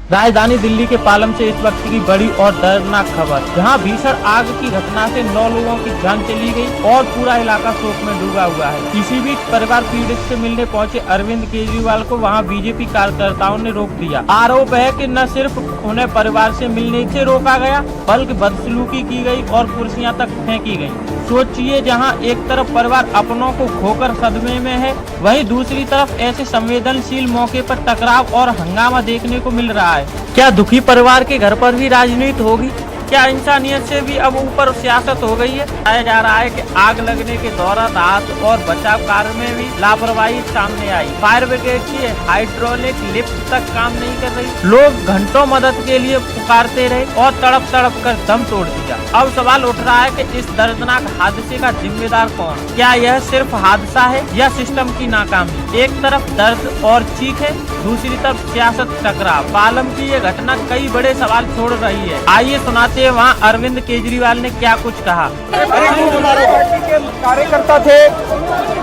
राजधानी दिल्ली के पालम से इस वक्त की बड़ी और दर्दनाक खबर, जहां भीषण आग की घटना से 9 लोगों की जान चली गई और पूरा इलाका शोक में डूबा हुआ है। इसी बीच परिवार पीड़ित से मिलने पहुंचे अरविंद केजरीवाल को वहां बीजेपी कार्यकर्ताओं ने रोक दिया। आरोप है कि न सिर्फ उन्हें परिवार से मिलने से रोका गया, बल्कि बदसलूकी की गई और कुर्सियां तक फेंकी गयी। सोचिए, जहां एक तरफ परिवार अपनों को खोकर सदमे में है, वहीं दूसरी तरफ ऐसे संवेदनशील मौके पर टकराव और हंगामा देखने को मिल रहा है। क्या दुखी परिवार के घर पर भी राजनीति होगी? क्या इंसानियत से भी अब ऊपर सियासत हो गई है? बताया जा रहा है कि आग लगने के दौरान राहत और बचाव कार्य में भी लापरवाही सामने आई। फायर ब्रिगेड की हाइड्रोलिक लिफ्ट तक काम नहीं कर रही। लोग घंटों मदद के लिए पुकारते रहे और तड़प तड़प कर दम तोड़ दिया। अब सवाल उठ रहा है कि इस दर्दनाक हादसे का जिम्मेदार कौन? क्या यह सिर्फ हादसा है या सिस्टम की नाकामी? एक तरफ दर्द और चीख है, दूसरी तरफ सियासत टकराव। पालम की ये घटना कई बड़े सवाल छोड़ रही है। आइए सुनाते हैं वहाँ अरविंद केजरीवाल ने क्या कुछ कहा। पार्टी के कार्यकर्ता थे,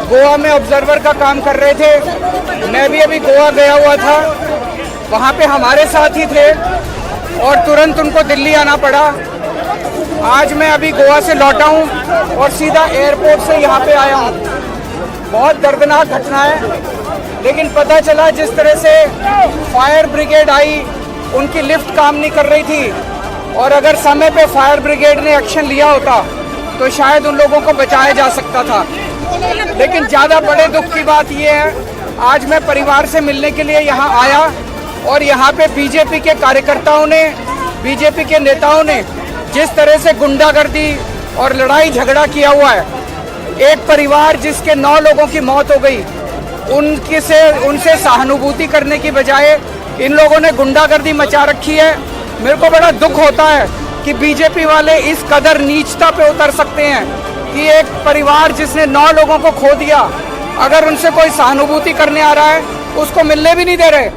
गोवा में ऑब्जर्वर का काम कर रहे थे। मैं भी अभी गोवा गया हुआ था, वहाँ पे हमारे साथ ही थे और तुरंत उनको दिल्ली आना पड़ा। आज मैं अभी गोवा से लौटा हूँ और सीधा एयरपोर्ट से यहाँ पे आया हूँ। बहुत दर्दनाक घटना है, लेकिन पता चला जिस तरह से फायर ब्रिगेड आई, उनकी लिफ्ट काम नहीं कर रही थी और अगर समय पे फायर ब्रिगेड ने एक्शन लिया होता तो शायद उन लोगों को बचाया जा सकता था। लेकिन ज़्यादा बड़े दुख की बात यह है, आज मैं परिवार से मिलने के लिए यहाँ आया और यहाँ पे बीजेपी के कार्यकर्ताओं ने, बीजेपी के नेताओं ने जिस तरह से गुंडागर्दी और लड़ाई झगड़ा किया हुआ है, एक परिवार जिसके 9 लोगों की मौत हो गई, उनसे सहानुभूति करने की बजाय इन लोगों ने गुंडागर्दी मचा रखी है। मेरे को बड़ा दुख होता है कि बीजेपी वाले इस कदर नीचता पे उतर सकते हैं कि एक परिवार जिसने 9 लोगों को खो दिया, अगर उनसे कोई सहानुभूति करने आ रहा है, उसको मिलने भी नहीं दे रहे।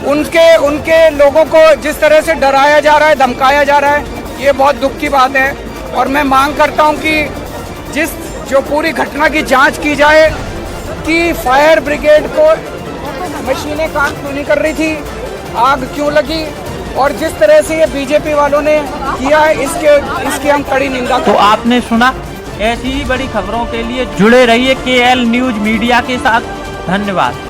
उनके लोगों को जिस तरह से डराया जा रहा है, धमकाया जा रहा है, ये बहुत दुख की बात है। और मैं मांग करता हूँ कि जो पूरी घटना की जांच की जाए कि फायर ब्रिगेड को मशीनें काम क्यों नहीं कर रही थी, आग क्यों लगी, और जिस तरह से ये बीजेपी वालों ने किया है, इसकी हम कड़ी निंदा। तो आपने सुना, ऐसी ही बड़ी खबरों के लिए जुड़े रहिए KL न्यूज मीडिया के साथ। धन्यवाद।